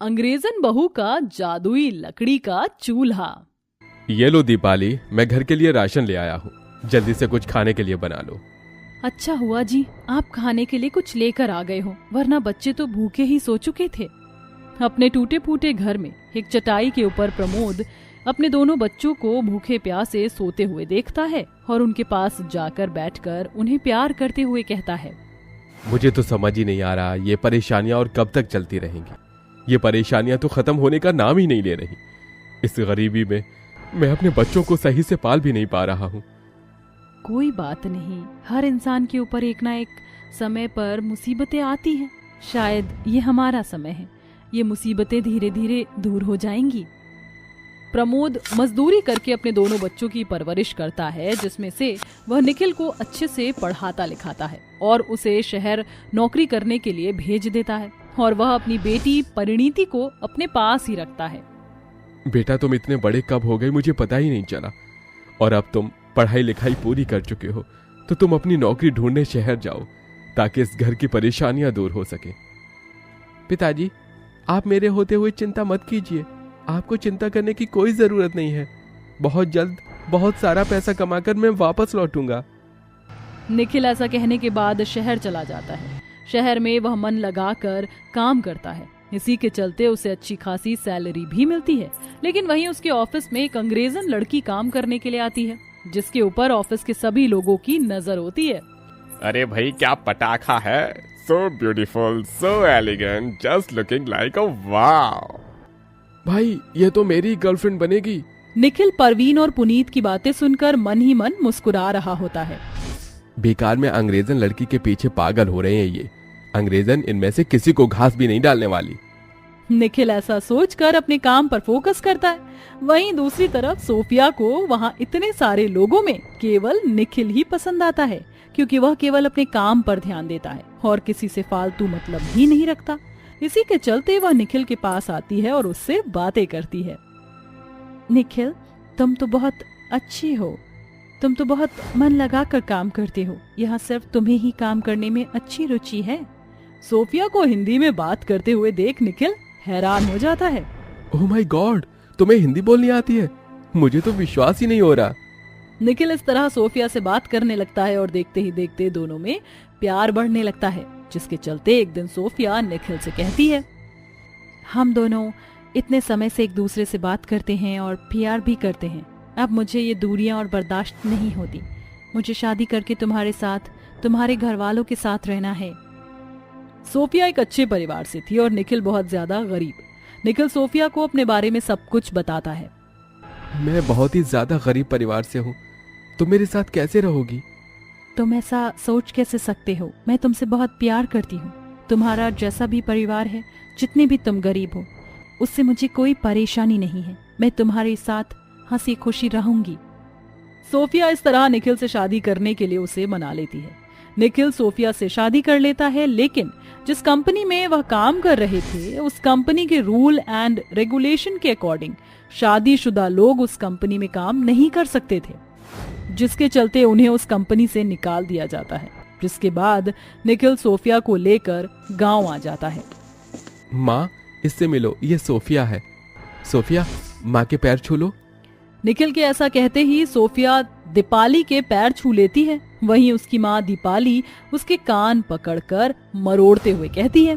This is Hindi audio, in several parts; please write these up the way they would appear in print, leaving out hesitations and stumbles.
अंग्रेजन बहू का जादुई लकड़ी का चूल्हा। ये लो दीपाली, मैं घर के लिए राशन ले आया हूँ, जल्दी से कुछ खाने के लिए बना लो। अच्छा हुआ जी आप खाने के लिए कुछ लेकर आ गए हो, वरना बच्चे तो भूखे ही सो चुके थे। अपने टूटे फूटे घर में एक चटाई के ऊपर प्रमोद अपने दोनों बच्चों को भूखे प्यासे सोते हुए देखता है और उनके पास जाकर बैठकर उन्हें प्यार करते हुए कहता है, मुझे तो समझ ही नहीं आ रहा ये परेशानियां और कब तक चलती रहेंगी। ये परेशानियां तो खत्म होने का नाम ही नहीं ले रही। इस गरीबी में मैं अपने बच्चों को सही से पाल भी नहीं पा रहा हूँ। कोई बात नहीं, हर इंसान के ऊपर एक ना एक समय पर मुसीबतें आती हैं। शायद ये हमारा समय है, ये मुसीबतें धीरे धीरे दूर हो जाएंगी। प्रमोद मजदूरी करके अपने दोनों बच्चों की परवरिश करता है, जिसमें से वह निखिल को अच्छे से पढ़ाता लिखाता है और उसे शहर नौकरी करने के लिए भेज देता है, और वह अपनी बेटी परिणीति को अपने पास ही रखता है। बेटा तुम इतने बड़े कब हो गए मुझे पता ही नहीं चला, और अब तुम पढ़ाई लिखाई पूरी कर चुके हो तो तुम अपनी नौकरी ढूंढने शहर जाओ ताकि इस घर की परेशानियां दूर हो सके। पिताजी, आप मेरे होते हुए चिंता मत कीजिए, आपको चिंता करने की कोई जरूरत नहीं है। बहुत जल्द बहुत सारा पैसा कमाकर मैं वापस लौटूंगा। निखिल ऐसा कहने के बाद शहर चला जाता है। शहर में वह मन लगाकर काम करता है, इसी के चलते उसे अच्छी खासी सैलरी भी मिलती है। लेकिन वहीं उसके ऑफिस में एक अंग्रेजन लड़की काम करने के लिए आती है, जिसके ऊपर ऑफिस के सभी लोगों की नजर होती है। अरे भाई क्या पटाखा है, so beautiful, so elegant, just looking like a wow. भाई ये तो मेरी गर्लफ्रेंड बनेगी। निखिल परवीन और पुनीत की बातें सुनकर मन ही मन मुस्कुरा रहा होता है। बेकार में अंग्रेजन लड़की के पीछे पागल हो रहे हैं ये। अंग्रेजन इनमें से किसी को घास भी नहीं डालने वाली। निखिल ऐसा सोचकर अपने काम पर फोकस करता है। वहीं दूसरी तरफ सोफिया को वहाँ इतने सारे लोगों में केवल निखिल ही पसंद आता है, क्योंकि वह केवल अपने काम पर ध्यान देता है और किसी से फालतू मतलब ही नहीं रखता। इसी के चलते वह निखिल के पास आती है और उससे बातें करती है। निखिल, तुम तो बहुत अच्छी हो, तुम तो बहुत मन लगाकर काम करते हो, यहाँ सिर्फ तुम्हें ही काम करने में अच्छी रुचि है। सोफिया को हिंदी में बात करते हुए देख निखिल हैरान हो जाता है। ओह माय गॉड, तुम्हें हिंदी बोलनी आती है? मुझे तो विश्वास ही नहीं हो रहा। निखिल इस तरह सोफिया से बात करने लगता है और देखते ही देखते दोनों में प्यार बढ़ने लगता है, जिसके चलते एक दिन सोफिया निखिल से कहती है, हम दोनों इतने समय से एक दूसरे से बात करते हैं और प्यार भी करते हैं। अब मुझे ये दूरियां और बर्दाश्त नहीं होती। मुझे शादी करके तुम्हारे साथ, तुम्हारे घर वालों के साथ रहना है। सोफिया एक अच्छे परिवार से थी और निखिल बहुत ज्यादा गरीब। निखिल सोफिया को अपने बारे में सब कुछ बताता है। मैं बहुत ही ज्यादा गरीब परिवार से हूँ, तुम मेरे साथ कैसे रहोगी? तुम ऐसा सोच कैसे सकते हो? मैं तुमसे बहुत प्यार करती हूँ। तुम्हारा जैसा भी परिवार है, जितने भी तुम गरीब हो, उससे मुझे कोई परेशानी नहीं है। मैं तुम्हारे साथ हंसी खुशी रहूंगी। सोफिया इस तरह निखिल से शादी करने के लिए उसे मना लेती है। निखिल सोफिया से शादी कर लेता है, लेकिन जिस कंपनी में वह काम कर रहे थे, उस कंपनी के रूल एंड रेगुलेशन के अकॉर्डिंग शादीशुदा लोग उस कंपनी में काम नहीं कर सकते थे, जिसके चलते उन्हें उस कंपनी से निकाल दिया जाता है। जिसके बाद निखिल सोफिया को लेकर गांव आ जाता है। माँ, इससे मिलो, ये सोफिया है। सोफिया, माँ के पैर छू लो। निखिल के ऐसा कहते ही सोफिया दीपाली के पैर छू लेती है। वहीं उसकी माँ दीपाली उसके कान पकड़कर मरोड़ते हुए कहती है,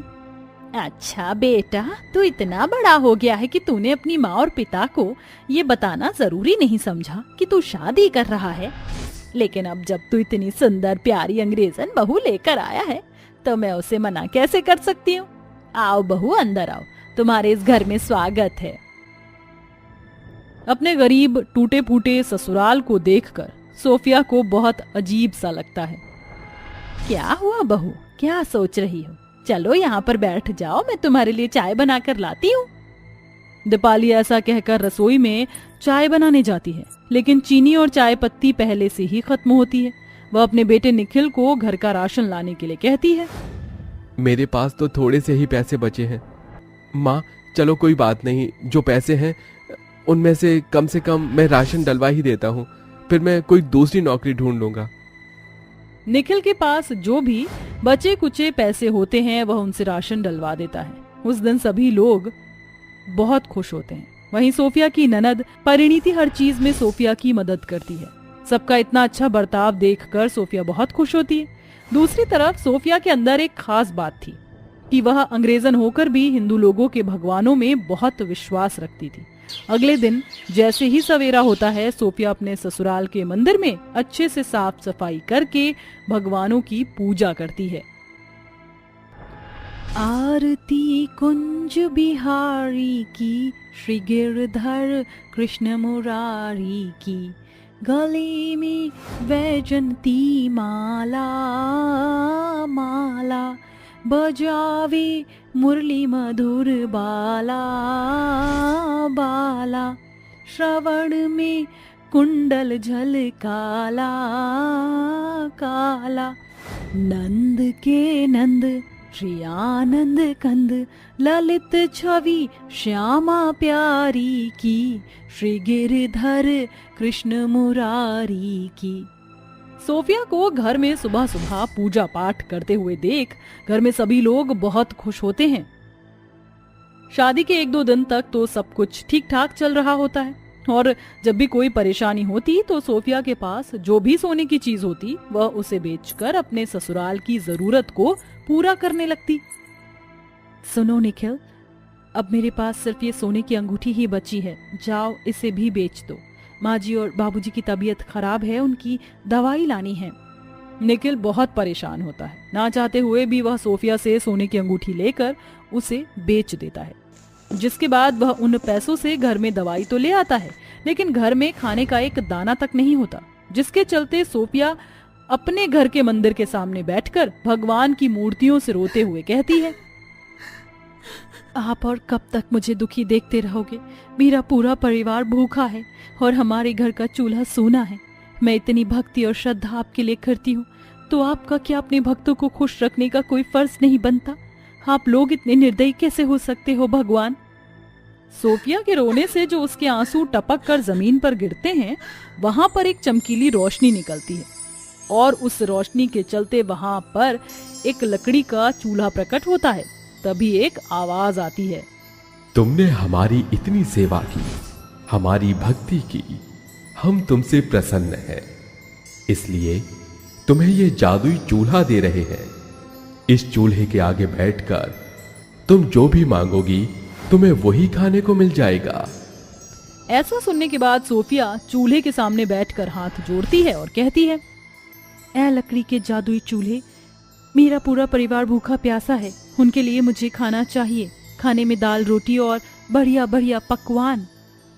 अच्छा बेटा, तू इतना बड़ा हो गया है कि तूने अपनी माँ और पिता को ये बताना जरूरी नहीं समझा कि तू शादी कर रहा है। लेकिन अब जब तू इतनी सुंदर प्यारी अंग्रेजन बहू लेकर आया है, तो मैं उसे मना कैसे कर सकती हूँ। आओ बहू, अंदर आओ, तुम्हारे इस घर में स्वागत है। अपने गरीब टूटे फूटे ससुराल को देखकर सोफिया को बहुत अजीब सा लगता है। क्या हुआ बहू, क्या सोच रही हो? चलो यहाँ पर बैठ जाओ, मैं तुम्हारे लिए चाय बनाकर लाती हूँ। दीपाली ऐसा कहकर रसोई में चाय बनाने जाती है, लेकिन चीनी और चाय पत्ती पहले से ही खत्म होती है। वह अपने बेटे निखिल को घर का राशन लाने के लिए कहती है। मेरे पास तो थोड़े से ही पैसे बचे हैं माँ, चलो कोई बात नहीं, जो पैसे हैं उनमें से कम मैं राशन डलवा ही देता हूँ, फिर मैं कोई दूसरी नौकरी ढूंढ लूंगा। निखिल के पास जो भी बचे कुचे पैसे होते हैं वह उनसे राशन डलवा देता है। उस दिन सभी लोग बहुत खुश होते हैं। वहीं सोफिया की ननद परिणीति हर चीज में सोफिया की मदद करती है। सबका इतना अच्छा बर्ताव देखकर सोफिया बहुत खुश होती है। दूसरी तरफ सोफिया के अंदर एक खास बात थी कि वह अंग्रेजन होकर भी हिंदू लोगों के भगवानों में बहुत विश्वास रखती थी। अगले दिन जैसे ही सवेरा होता है, सोफिया अपने ससुराल के मंदिर में अच्छे से साफ सफाई करके भगवानों की पूजा करती है। आरती कुंज बिहारी की, श्री गिरधर कृष्ण मुरारी की, गले में वैजंती माला माला, बजावे मुरली मधुर बाला बाला, श्रवण में कुंडल झलकाला काला, नंद के नंद श्री आनंद कंद, ललित छवि श्यामा प्यारी की, श्री गिरधर कृष्ण मुरारी की। सोफिया को घर में सुबह सुबह पूजा पाठ करते हुए देख घर में सभी लोग बहुत खुश होते हैं। शादी के 1-2 दिन तक तो सब कुछ ठीक ठाक चल रहा होता है और जब भी कोई परेशानी होती तो सोफिया के पास जो भी सोने की चीज होती वह उसे बेचकर अपने ससुराल की जरूरत को पूरा करने लगती। सुनो निखिल, अब मेरे पास सिर्फ ये सोने की अंगूठी ही बची है, जाओ इसे भी बेच दो। माँ जी और बाबूजी की तबीयत खराब है, उनकी दवाई लानी है। निखिल बहुत परेशान होता है। ना चाहते हुए भी वह सोफिया से सोने की अंगूठी लेकर उसे बेच देता है, जिसके बाद वह उन पैसों से घर में दवाई तो ले आता है, लेकिन घर में खाने का एक दाना तक नहीं होता, जिसके चलते सोफिया अपने घर के मंदिर के सामने बैठकर भगवान की मूर्तियों से रोते हुए कहती है, आप और कब तक मुझे दुखी देखते रहोगे? मेरा पूरा परिवार भूखा है और हमारे घर का चूल्हा सूना है। मैं इतनी भक्ति और श्रद्धा आपके लिए करती हूँ, तो आपका क्या अपने भक्तों को खुश रखने का कोई फर्ज नहीं बनता? आप लोग इतने निर्दयी कैसे हो सकते हो भगवान? सोफिया के रोने से जो उसके आंसू टपक कर जमीन पर गिरते हैं, वहां पर एक चमकीली रोशनी निकलती है और उस रोशनी के चलते वहां पर एक लकड़ी का चूल्हा प्रकट होता है। तभी एक आवाज आती है, तुमने हमारी इतनी सेवा की, हमारी भक्ति की, हम तुमसे प्रसन्न हैं, इसलिए तुम्हें ये जादुई चूल्हा दे रहे हैं। इस चूल्हे के आगे बैठकर तुम जो भी मांगोगी तुम्हें वही खाने को मिल जाएगा। ऐसा सुनने के बाद सोफिया चूल्हे के सामने बैठकर हाथ जोड़ती है और कहती है, ऐ लकड़ी के जादुई चूल्हे, मेरा पूरा परिवार भूखा प्यासा है, उनके लिए मुझे खाना चाहिए। खाने में दाल रोटी और बढ़िया बढ़िया पकवान।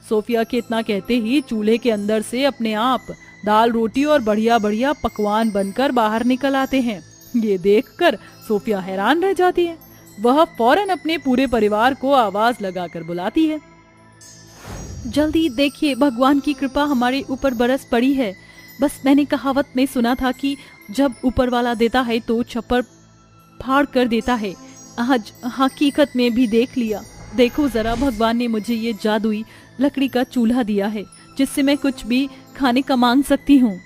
सोफिया के इतना कहते ही चूल्हे के अंदर से अपने आप दाल रोटी और बढ़िया बढ़िया पकवान बनकर बाहर निकल आते हैं। ये देखकर सोफिया हैरान रह जाती है। वह फौरन अपने पूरे परिवार को आवाज लगाकर बुलाती है, जल्दी देखिए, भगवान की कृपा हमारे ऊपर बरस पड़ी है। बस मैंने कहावत में सुना था कि जब ऊपर वाला देता है तो छप्पर फाड़ कर देता है। आज हकीकत में भी देख लिया। देखो जरा, भगवान ने मुझे ये जादुई लकड़ी का चूल्हा दिया है, जिससे मैं कुछ भी खाने का मांग सकती हूँ।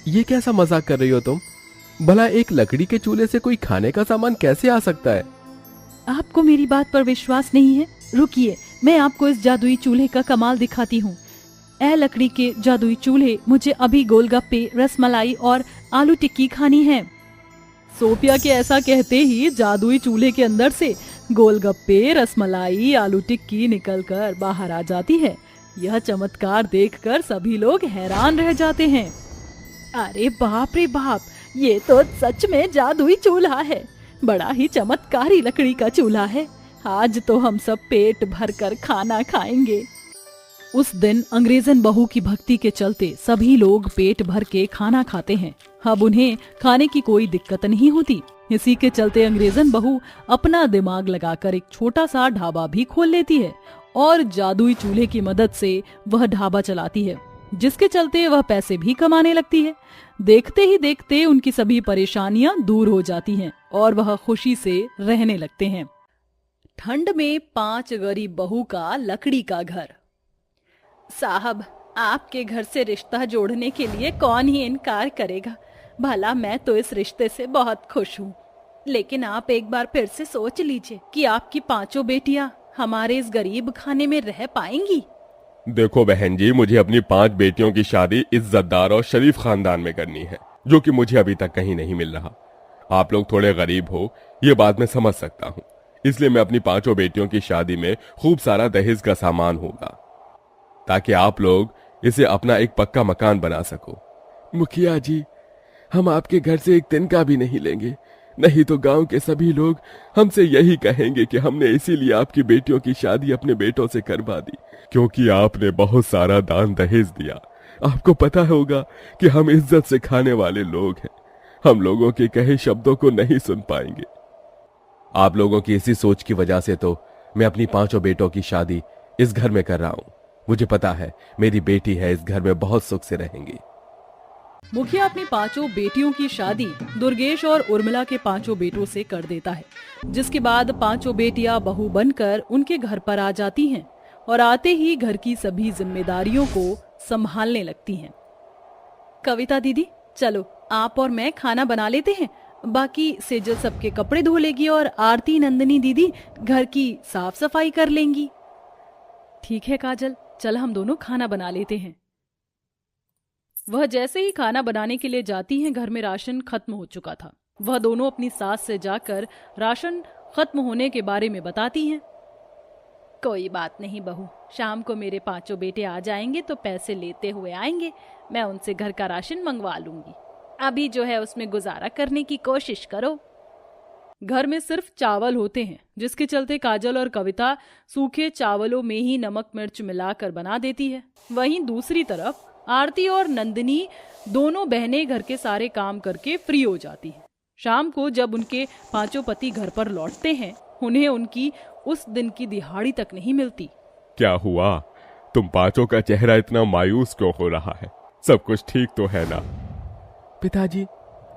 ये कैसा मजाक कर रही हो तुम? भला एक लकड़ी के चूल्हे से कोई खाने का सामान कैसे आ सकता है? आपको मेरी बात पर विश्वास नहीं है? रुकिए, मैं आपको इस जादुई चूल्हे का कमाल दिखाती हूँ। ऐ लकड़ी के जादुई चूल्हे, मुझे अभी गोलगप्पे, रसमलाई और आलू टिक्की खानी है। सोफिया के ऐसा कहते ही जादुई चूल्हे के अंदर से गोलगप्पे, रसमलाई, आलू टिक्की निकलकर बाहर आ जाती है। यह चमत्कार देखकर सभी लोग हैरान रह जाते हैं। अरे बाप रे बाप, ये तो सच में जादुई चूल्हा है। बड़ा ही चमत्कारी लकड़ी का चूल्हा है। आज तो हम सब पेट भरकर खाना खाएंगे। उस दिन अंग्रेजन बहू की भक्ति के चलते सभी लोग पेट भर के खाना खाते हैं। अब उन्हें खाने की कोई दिक्कत नहीं होती। इसी के चलते अंग्रेजन बहू अपना दिमाग लगाकर एक छोटा सा ढाबा भी खोल लेती है और जादुई चूल्हे की मदद से वह ढाबा चलाती है, जिसके चलते वह पैसे भी कमाने लगती है। देखते ही देखते उनकी सभी परेशानियां दूर हो जाती हैं और वह खुशी से रहने लगते हैं। ठंड में 5 गरीब बहू का लकड़ी का घर। साहब, आपके घर से रिश्ता जोड़ने के लिए कौन ही इनकार करेगा। भला मैं तो इस रिश्ते से बहुत खुश हूँ, लेकिन आप एक बार फिर से सोच लीजिए कि आपकी 5 बेटियां हमारे इस गरीब खाने में रह पाएंगी? देखो बहन जी, मुझे अपनी 5 बेटियों की शादी इज्जतदार और शरीफ खानदान में करनी है, जो कि मुझे अभी तक कहीं नहीं मिल रहा। आप लोग थोड़े गरीब हो, ये बात मैं समझ सकता हूँ, इसलिए मैं अपनी 5 बेटियों की शादी में खूब सारा दहेज का सामान होगा, ताकि आप लोग इसे अपना एक पक्का मकान बना सको। मुखिया जी, हम आपके घर से एक तिनका भी नहीं लेंगे, नहीं तो गांव के सभी लोग हमसे यही कहेंगे कि हमने इसीलिए आपकी बेटियों की शादी अपने बेटों से करवा दी, क्योंकि आपने बहुत सारा दान दहेज दिया। आपको पता होगा कि हम इज्जत से खाने वाले लोग हैं, हम लोगों के कहे शब्दों को नहीं सुन पाएंगे। आप लोगों की इसी सोच की वजह से तो मैं अपनी 5 बेटों की शादी इस घर में कर रहा हूं। मुझे पता है मेरी बेटी है, इस घर में बहुत सुख से रहेंगी। मुखिया अपनी 5 बेटियों की शादी दुर्गेश और उर्मिला के 5 बेटों से कर देता है, जिसके बाद 5 बेटियां बहू बनकर उनके घर पर आ जाती हैं और आते ही घर की सभी जिम्मेदारियों को संभालने लगती हैं। कविता दीदी, चलो आप और मैं खाना बना लेते हैं, बाकी सेजल सबके कपड़े धो लेगी और आरती नंदिनी दीदी घर की साफ सफाई कर लेंगी। ठीक है काजल, चल हम दोनों खाना बना लेते हैं। वह जैसे ही खाना बनाने के लिए जाती हैं, घर में राशन खत्म हो चुका था। वह दोनों अपनी सास से जाकर राशन खत्म होने के बारे में बताती हैं। कोई बात नहीं बहू, शाम को मेरे 5 बेटे आ जाएंगे तो पैसे लेते हुए आएंगे, मैं उनसे घर का राशन मंगवा लूंगी। अभी जो है उसमें गुजारा करने की कोशिश करो। घर में सिर्फ चावल होते हैं, जिसके चलते काजल और कविता सूखे चावलों में ही नमक मिर्च मिलाकर बना देती है। वहीं दूसरी तरफ आरती और नंदिनी दोनों बहनें घर के सारे काम करके फ्री हो जाती हैं। शाम को जब उनके 5 पति घर पर लौटते हैं, उन्हें उनकी उस दिन की दिहाड़ी तक नहीं मिलती। क्या हुआ? तुम 5 का चेहरा इतना मायूस क्यों हो रहा है? सब कुछ ठीक तो है ना? पिताजी,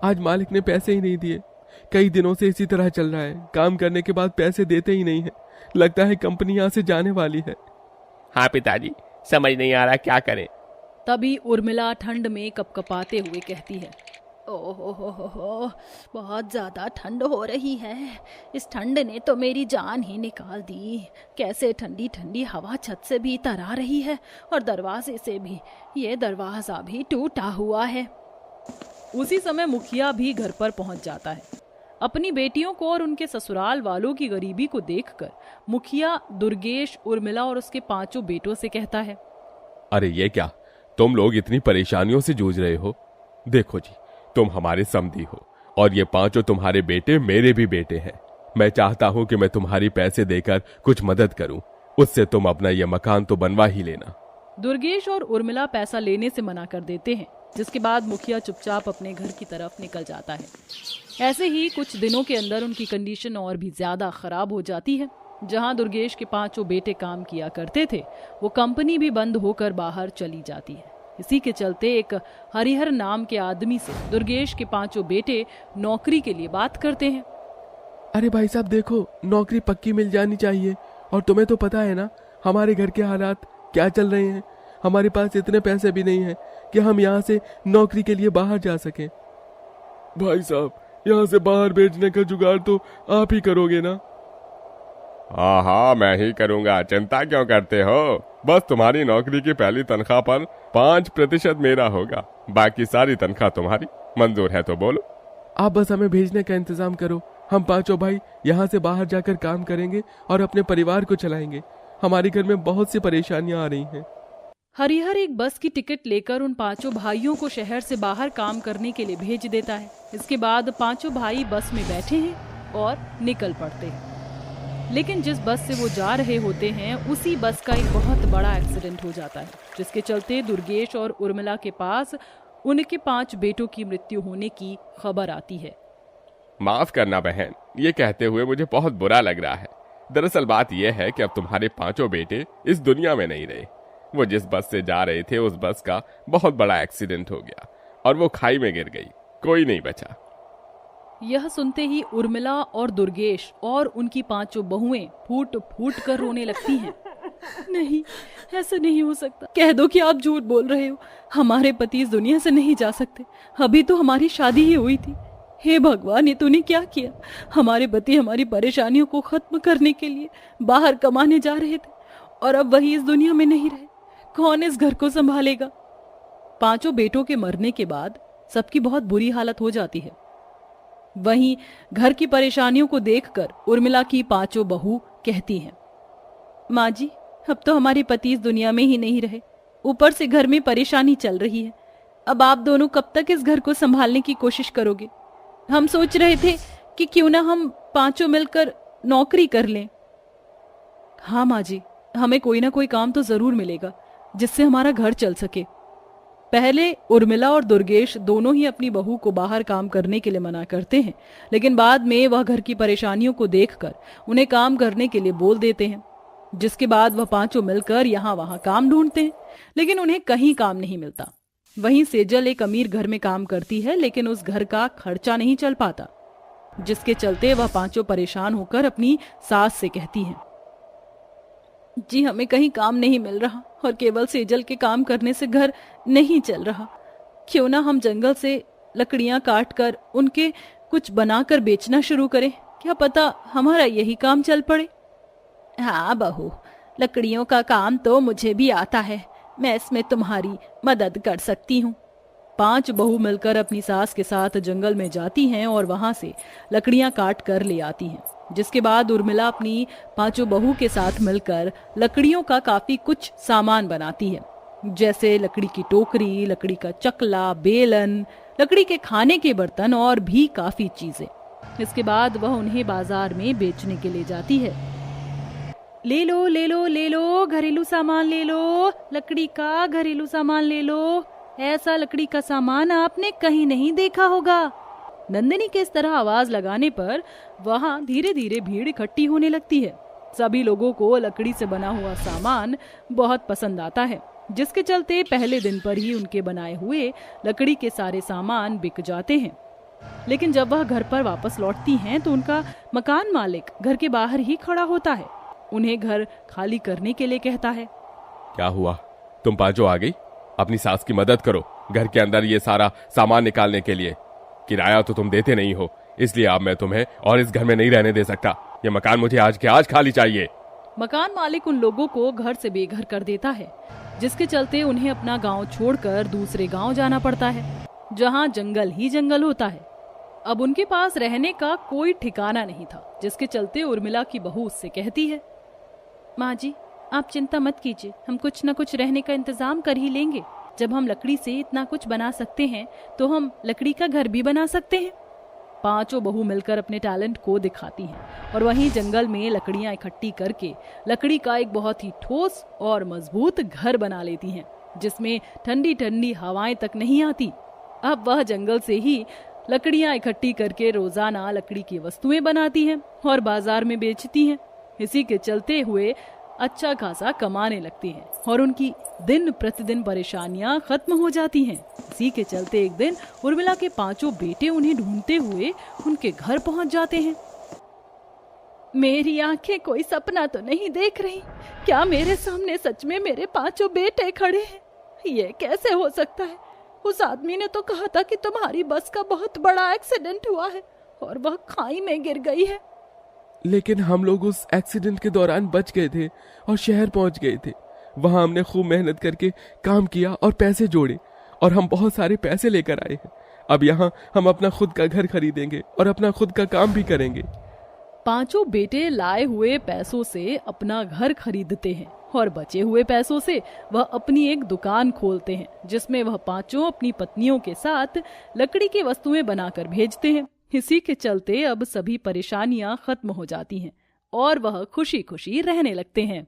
आज मालिक ने पैसे ही नहीं दिए। कई दिनों से इसी तरह चल रहा है, काम करने के बाद पैसे देते ही नहीं है। लगता है कंपनी यहाँ से जाने वाली है। हाँ पिताजी, समझ नहीं आ रहा क्या करें। तभी उर्मिला ठंड में कपकपाते हुए कहती है, ओहो, बहुत ज्यादा ठंड हो रही है। इस ठंड ने तो मेरी जान ही निकाल दी। कैसे ठंडी ठंडी हवा छत से भी तरा रही है और दरवाजे से भी। ये दरवाजा भी टूटा हुआ है। उसी समय मुखिया भी घर पर पहुंच जाता है। अपनी बेटियों को और उनके ससुराल वालों की गरीबी को देखकर मुखिया दुर्गेश, उर्मिला और उसके 5 बेटों से कहता है, अरे ये क्या, तुम लोग इतनी परेशानियों से जूझ रहे हो? देखो जी, तुम हमारे समधी हो और ये 5 तुम्हारे बेटे मेरे भी बेटे हैं। मैं चाहता हूं कि मैं तुम्हारी पैसे देकर कुछ मदद करूं, उससे तुम अपना ये मकान तो बनवा ही लेना। दुर्गेश और उर्मिला पैसा लेने से मना कर देते हैं, जिसके बाद मुखिया चुपचाप अपने घर की तरफ निकल जाता है। ऐसे ही कुछ दिनों के अंदर उनकी कंडीशन और भी ज्यादा खराब हो जाती है। जहां दुर्गेश के 5 बेटे काम किया करते थे, वो कंपनी भी बंद होकर बाहर चली जाती है। इसी के चलते एक हरिहर नाम के आदमी से दुर्गेश के 5 बेटे नौकरी के लिए बात करते हैं। अरे भाई साहब देखो, नौकरी पक्की मिल जानी चाहिए, और तुम्हें तो पता है ना हमारे घर के हालात क्या चल रहे हैं। हमारे पास इतने पैसे भी नहीं हैं कि हम यहाँ से नौकरी के लिए बाहर जा सकें। भाई साहब, यहाँ से बाहर भेजने का जुगाड़ तो आप ही करोगे ना? हाँ, मैं ही करूँगा, चिंता क्यों करते हो? बस तुम्हारी नौकरी की पहली तनख्वाह पर 5% मेरा होगा, बाकी सारी तनख्वाह तुम्हारी। मंजूर है तो बोलो। आप बस हमें भेजने का इंतजाम करो, हम 5 भाई यहाँ से बाहर जाकर काम करेंगे और अपने परिवार को चलाएंगे। हमारे घर में बहुत सी परेशानियां आ रही हैं। हरिहर एक बस की टिकट लेकर उन 5 भाइयों को शहर से बाहर काम करने के लिए भेज देता है। इसके बाद 5 भाई बस में बैठे हैं और निकल पड़ते हैं। लेकिन जिस बस से वो जा रहे होते हैं, उसी बस का एक बहुत बड़ा एक्सीडेंट हो जाता है, जिसके चलते दुर्गेश और उर्मिला के पास उनके 5 बेटों की मृत्यु होने की खबर आती है। माफ करना बहन, ये कहते हुए मुझे बहुत बुरा लग रहा है। दरअसल बात यह है कि अब तुम्हारे 5 बेटे इस दुनिया में नहीं रहे। वो जिस बस से जा रहे थे, उस बस का बहुत बड़ा एक्सीडेंट हो गया और वो खाई में गिर गई, कोई नहीं बचा। यह सुनते ही उर्मिला और दुर्गेश और उनकी 5 बहुएं फूट फूट कर रोने लगती हैं। नहीं, ऐसा नहीं हो सकता। कह दो कि आप झूठ बोल रहे हो। हमारे पति इस दुनिया से नहीं जा सकते। अभी तो हमारी शादी ही हुई थी। हे भगवान, ये तूने क्या किया? हमारे पति हमारी परेशानियों को खत्म करने के लिए बाहर कमाने जा रहे थे और अब वही इस दुनिया में नहीं रहे। कौन इस घर को संभालेगा? 5 बेटों के मरने के बाद सबकी बहुत बुरी हालत हो जाती है। वहीं घर की परेशानियों को देखकर उर्मिला की 5 बहू कहती हैं, माँ जी, अब तो हमारे पति इस दुनिया में ही नहीं रहे, ऊपर से घर में परेशानी चल रही है। अब आप दोनों कब तक इस घर को संभालने की कोशिश करोगे? हम सोच रहे थे कि क्यों ना हम 5 मिलकर नौकरी कर लें। हाँ माँ जी, हमें कोई ना कोई काम तो जरूर मिलेगा जिससे हमारा घर चल सके। पहले उर्मिला और दुर्गेश दोनों ही अपनी बहू को बाहर काम करने के लिए मना करते हैं, लेकिन बाद में वह घर की परेशानियों को देखकर उन्हें काम करने के लिए बोल देते हैं, जिसके बाद वह 5 मिलकर यहाँ वहां काम ढूंढते हैं, लेकिन उन्हें कहीं काम नहीं मिलता। वहीं सेजल एक अमीर घर में काम करती है, लेकिन उस घर का खर्चा नहीं चल पाता, जिसके चलते वह 5 परेशान होकर अपनी सास से कहती हैं, जी हमें कहीं काम नहीं मिल रहा और केवल सेजल के काम करने से घर नहीं चल रहा। क्यों ना हम जंगल से लकड़ियां काट कर उनके कुछ बनाकर बेचना शुरू करें, क्या पता हमारा यही काम चल पड़े। हाँ बहू, लकड़ियों का काम तो मुझे भी आता है, मैं इसमें तुम्हारी मदद कर सकती हूँ। 5 बहू मिलकर अपनी सास के साथ जंगल में जाती हैं और वहां से लकड़ियां काट कर ले आती हैं, जिसके बाद उर्मिला अपनी 5 बहू के साथ मिलकर लकड़ियों का काफी कुछ सामान बनाती है, जैसे लकड़ी की टोकरी, लकड़ी का चकला, बेलन, लकड़ी के खाने के बर्तन और भी काफी चीजें। इसके बाद वह उन्हें बाजार में बेचने के लिए जाती है। ले लो ले लो ले लो, घरेलू सामान ले लो, लकड़ी का घरेलू सामान ले लो, ऐसा लकड़ी का सामान आपने कहीं नहीं देखा होगा। नंदिनी के इस तरह आवाज लगाने पर वहां धीरे धीरे भीड़ इकट्ठी होने लगती है। सभी लोगों को लकड़ी से बना हुआ सामान बहुत पसंद आता है, जिसके चलते पहले दिन पर ही उनके बनाए हुए लकड़ी के सारे सामान बिक जाते हैं। लेकिन जब वह घर पर वापस लौटती हैं तो उनका मकान मालिक घर के बाहर ही खड़ा होता है, उन्हें घर खाली करने के लिए कहता है। क्या हुआ, तुम 5 आ गई? अपनी सास की मदद करो घर के अंदर ये सारा सामान निकालने के लिए। किराया तो तुम देते नहीं हो, इसलिए अब मैं तुम्हें और इस घर में नहीं रहने दे सकता। ये मकान मुझे आज के आज खाली चाहिए। मकान मालिक उन लोगों को घर से बेघर कर देता है, जिसके चलते उन्हें अपना गांव छोड़कर दूसरे गांव जाना पड़ता है, जहां जंगल ही जंगल होता है। अब उनके पास रहने का कोई ठिकाना नहीं था, जिसके चलते उर्मिला की बहू उससे कहती है, माँ जी आप चिंता मत कीजिए, हम कुछ न कुछ रहने का इंतजाम कर ही लेंगे। जब हम लकड़ी से इतना कुछ बना सकते हैं तो हम लकड़ी का घर भी बना सकते हैं। 5 बहू मिलकर अपने टैलेंट को दिखाती हैं और वहीं जंगल में लकड़ियां इकट्ठी करके लकड़ी का एक बहुत ही ठोस और मजबूत घर बना लेती हैं, जिसमें ठंडी ठंडी हवाएं तक नहीं आती। अब वह जंगल से ही लकड़ियां इकट्ठी करके रोजाना लकड़ी की वस्तुएं बनाती हैं और बाजार में बेचती हैं। इसी के चलते हुए अच्छा खासा कमाने लगती हैं और उनकी दिन प्रतिदिन परेशानियां खत्म हो जाती हैं। इसी के चलते एक दिन उर्मिला के 5 बेटे उन्हें ढूंढते हुए उनके घर पहुंच जाते हैं। मेरी आंखें कोई सपना तो नहीं देख रही, क्या मेरे सामने सच में मेरे 5 बेटे खड़े हैं? ये कैसे हो सकता है? उस आदमी ने तो कहा था कि तुम्हारी बस का बहुत बड़ा एक्सीडेंट हुआ है और वह खाई में गिर गई है। लेकिन हम लोग उस एक्सीडेंट के दौरान बच गए थे और शहर पहुंच गए थे। वहां हमने खूब मेहनत करके काम किया और पैसे जोड़े और हम बहुत सारे पैसे लेकर आए हैं। अब यहाँ हम अपना खुद का घर खरीदेंगे और अपना खुद का काम भी करेंगे। 5 बेटे लाए हुए पैसों से अपना घर खरीदते हैं और बचे हुए पैसों से वह अपनी एक दुकान खोलते हैं, जिसमें वह 5 अपनी पत्नियों के साथ लकड़ी की वस्तुएं बनाकर भेजते हैं। इसी के चलते अब सभी परेशानियां खत्म हो जाती हैं और वह खुशी खुशी रहने लगते हैं।